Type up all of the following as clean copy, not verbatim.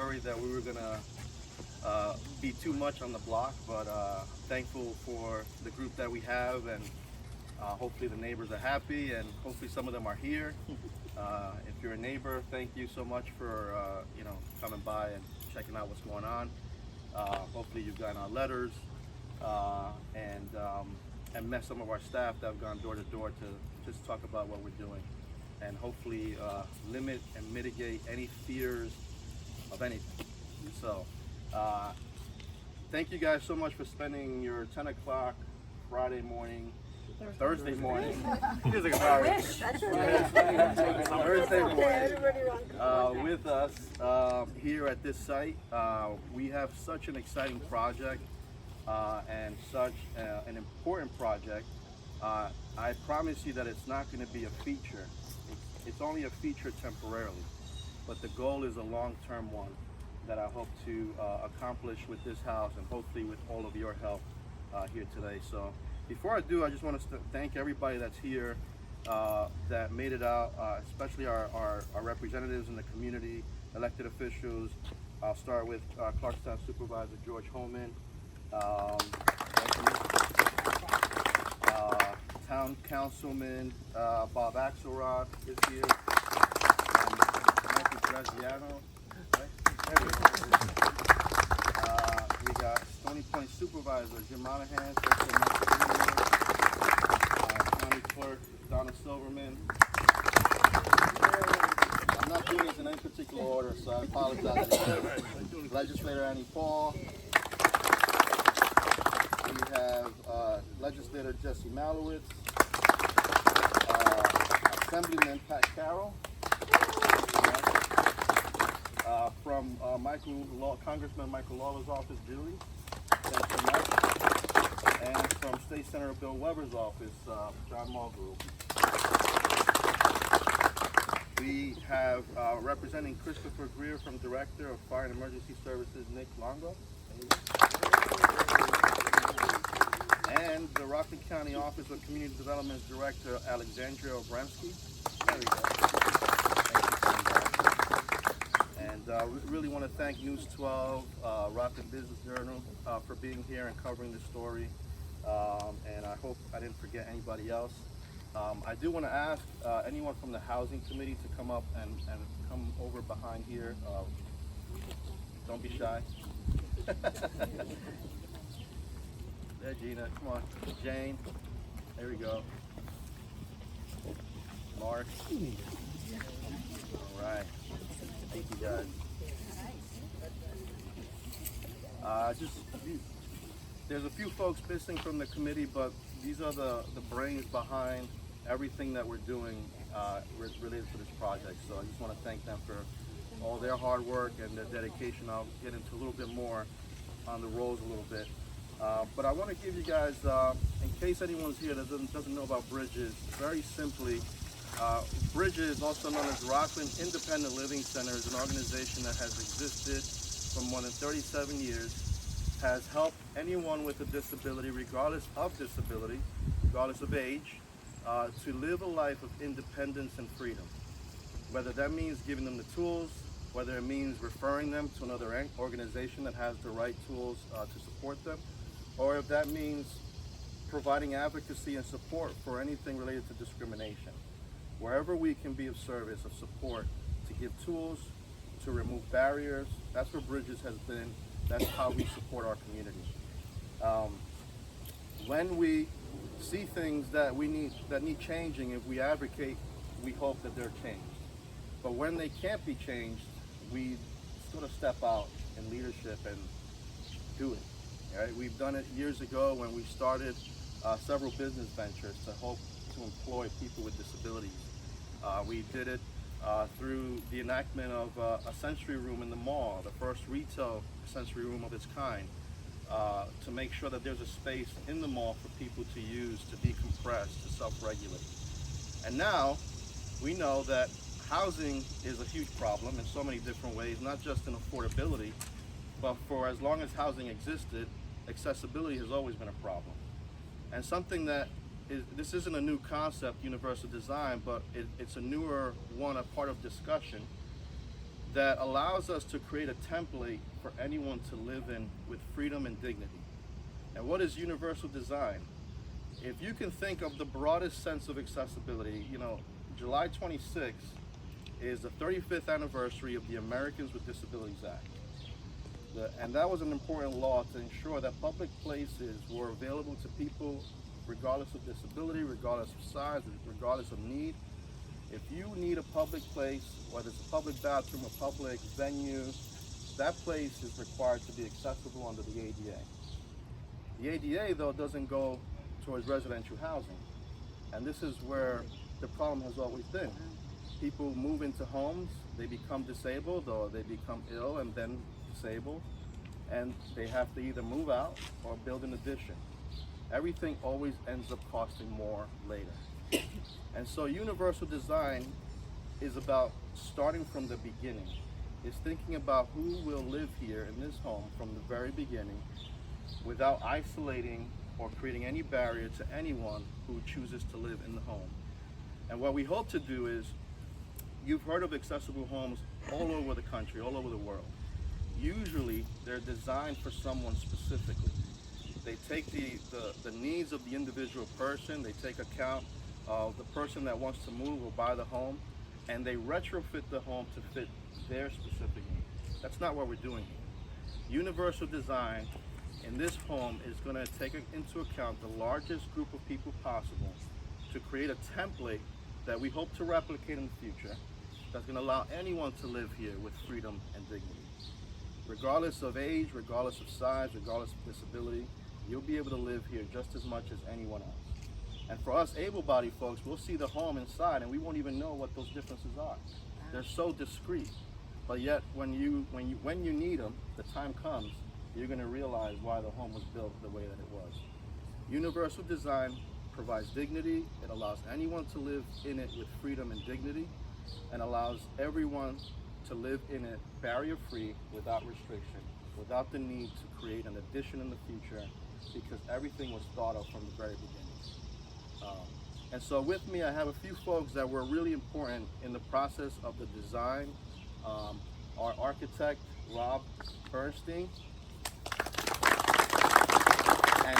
worried that we were gonna be too much on the block, but thankful for the group that we have, and hopefully the neighbors are happy, and hopefully some of them are here. If you're a neighbor, thank you so much for coming by and checking out what's going on. Hopefully you've gotten our letters and met some of our staff that have gone door to door to just talk about what we're doing, and hopefully limit and mitigate any fears of anything. So thank you guys so much for spending your 10 o'clock Friday morning, Thursday morning, Thursday morning with us here at this site. We have such an exciting project and such an important project. I promise you that it's not going to be a feature. It's only a feature temporarily, but the goal is a long-term one that I hope to accomplish with this house, and hopefully with all of your help here today. So before I do, I just want to thank everybody that's here that made it out, especially our representatives in the community, elected officials. I'll start with Clarkstown Supervisor George Holman, Town Councilman Bob Axelrod is here, and Michael Graziano. We got Stony Point Supervisor Jim Monahan, County Clerk Donna Silverman. I'm not doing this in any particular order, so I apologize. Legislator Annie Paul. We have Legislator Jesse Malowitz, Assemblyman Pat Carroll, from Congressman Michael Lawler's office, Julie, thank you much, and from State Senator Bill Weber's office, John Mulgrew. We have representing Christopher Greer from Director of Fire and Emergency Services, Nick Longo. And the Rockland County Office of Community Development Director, Alexandria Obramsky. There we go. Thank you, and we really want to thank News 12, Rockland Business Journal for being here and covering this story. And I hope I didn't forget anybody else. I do want to ask anyone from the Housing Committee to come up and come over behind here. Don't be shy. There, Gina, come on. Jane, there we go. Mark. All right. Thank you, guys. There's a few folks missing from the committee, but these are the brains behind everything that we're doing related to this project. So I just want to thank them for all their hard work and their dedication. I'll get into a little bit more on the roles a little bit. But I want to give you guys, in case anyone's here that doesn't know about Bridges, very simply, Bridges, also known as Rockland Independent Living Center, is an organization that has existed for more than 37 years, has helped anyone with a disability, regardless of disability, regardless of age, to live a life of independence and freedom. Whether that means giving them the tools, whether it means referring them to another organization that has the right tools to support them, or if that means providing advocacy and support for anything related to discrimination. Wherever we can be of service, of support, to give tools, to remove barriers, that's where Bridges has been. That's how we support our community. When we see things that need changing, if we advocate, we hope that they're changed. But when they can't be changed, we sort of step out in leadership and do it. Right? We've done it years ago when we started several business ventures to hope to employ people with disabilities. We did it through the enactment of a sensory room in the mall, the first retail sensory room of its kind, to make sure that there's a space in the mall for people to use, to decompress, to self-regulate. And now we know that housing is a huge problem in so many different ways, not just in affordability, but for as long as housing existed, accessibility has always been a problem. And something that this isn't a new concept, universal design, but it's a newer one, a part of discussion that allows us to create a template for anyone to live in with freedom and dignity. And what is universal design? If you can think of the broadest sense of accessibility, you know, July 26th is the 35th anniversary of the Americans with Disabilities Act. And that was an important law to ensure that public places were available to people regardless of disability, regardless of size, regardless of need. If you need a public place, whether it's a public bathroom, a public venue, that place is required to be accessible under the ADA. The ADA, though, doesn't go towards residential housing. And this is where the problem has always been. People move into homes, they become disabled, or they become ill and then disabled, and they have to either move out or build an addition. Everything always ends up costing more later. And so universal design is about starting from the beginning. It's thinking about who will live here in this home from the very beginning without isolating or creating any barrier to anyone who chooses to live in the home. And what we hope to do is, you've heard of accessible homes all over the country, all over the world. Usually they're designed for someone specifically. They take the needs of the individual person, they take account of the person that wants to move or buy the home, and they retrofit the home to fit their specific needs. That's not what we're doing here. Universal design in this home is going to take into account the largest group of people possible to create a template that we hope to replicate in the future that's going to allow anyone to live here with freedom and dignity. Regardless of age, regardless of size, regardless of disability, you'll be able to live here just as much as anyone else. And for us able-bodied folks, we'll see the home inside and we won't even know what those differences are. They're so discreet. But yet when you need them, the time comes, you're going to realize why the home was built the way that it was. Universal design provides dignity. It allows anyone to live in it with freedom and dignity, and allows everyone to live in it barrier-free, without restriction, without the need to create an addition in the future, because everything was thought of from the very beginning. And so with me, I have a few folks that were really important in the process of the design. Our architect, Rob Bernstein, and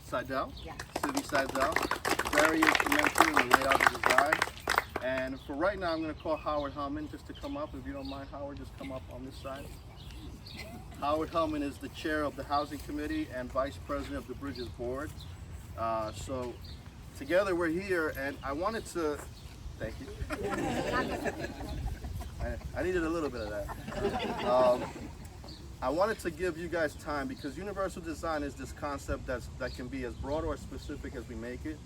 Seidel. Yeah. Civi Seidel, very instrumental in the layout of the design. And for right now, I'm going to call Howard Hellman just to come up. If you don't mind, Howard, just come up on this side. Howard Hellman is the chair of the Housing Committee and vice president of the Bridges Board. So together we're here, and I wanted to, thank you. I needed a little bit of that. I wanted to give you guys time, because universal design is this concept that can be as broad or as specific as we make it.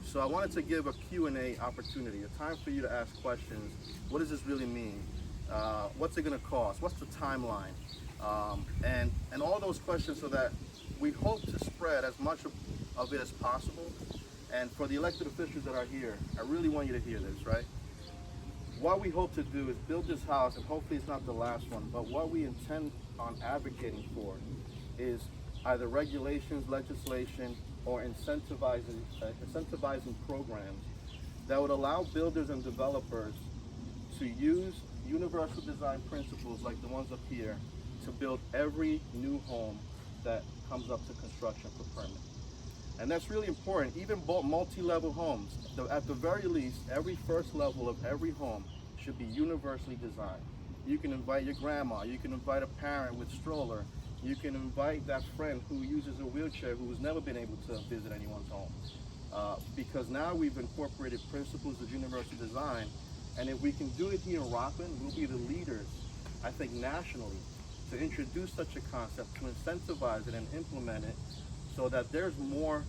So I wanted to give a Q&A opportunity, a time for you to ask questions. What does this really mean? What's it going to cost? What's the timeline? And all those questions, so that we hope to spread as much of it as possible. And for the elected officials that are here, I really want you to hear this, right? What we hope to do is build this house, and hopefully it's not the last one, but what we intend on advocating for is either regulations, legislation, or incentivizing programs that would allow builders and developers to use universal design principles like the ones up here to build every new home that comes up to construction for permit. And that's really important. Even multi-level homes, at the very least, every first level of every home should be universally designed. You can invite your grandma, you can invite a parent with stroller, you can invite that friend who uses a wheelchair who has never been able to visit anyone's home. Because now we've incorporated principles of universal design, and if we can do it here in Rockland, we'll be the leaders, I think, nationally, to introduce such a concept, to incentivize it and implement it, so that there's more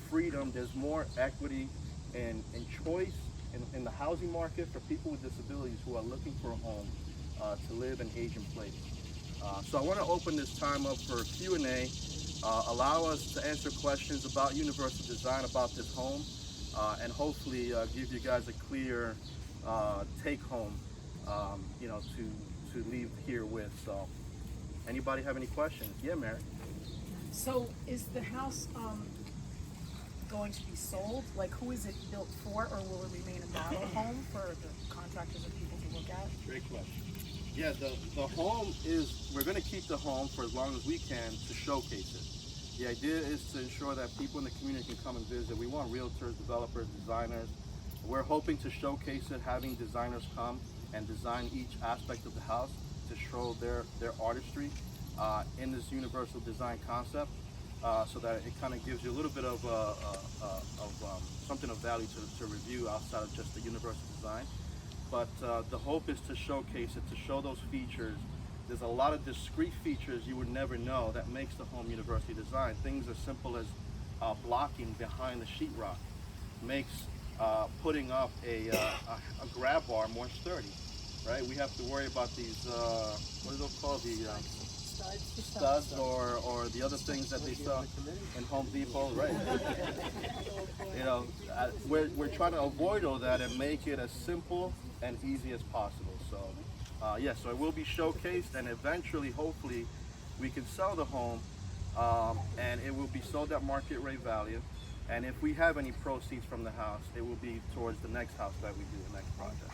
freedom, there's more equity and choice in the housing market for people with disabilities who are looking for a home to live and age in place. So I want to open this time up for Q&A, allow us to answer questions about universal design, about this home, and hopefully give you guys a clear take home, to leave here with. So anybody have any questions? Yeah, Mary. So is the house going to be sold? Like, who is it built for, or will it remain a model home for the contractors or people who to look at? Great question. Yeah, the home is, we're gonna keep the home for as long as we can to showcase it. The idea is to ensure that people in the community can come and visit. We want realtors, developers, designers. We're hoping to showcase it, having designers come and design each aspect of the house to show their artistry in this universal design concept, so that it kind of gives you a little bit of something of value to review outside of just the universal design. But the hope is to showcase it, to show those features. There's a lot of discrete features you would never know that makes the home universally designed. Things as simple as blocking behind the sheetrock makes putting up a grab bar more sturdy, right? We have to worry about these, what are those called? The studs or the other things that they sell in Home Depot, right? You know, we're trying to avoid all that and make it as simple and easy as possible. So yeah, so it will be showcased, and eventually, hopefully, we can sell the home, and it will be sold at market rate value. And if we have any proceeds from the house, it will be towards the next house that we do, the next project.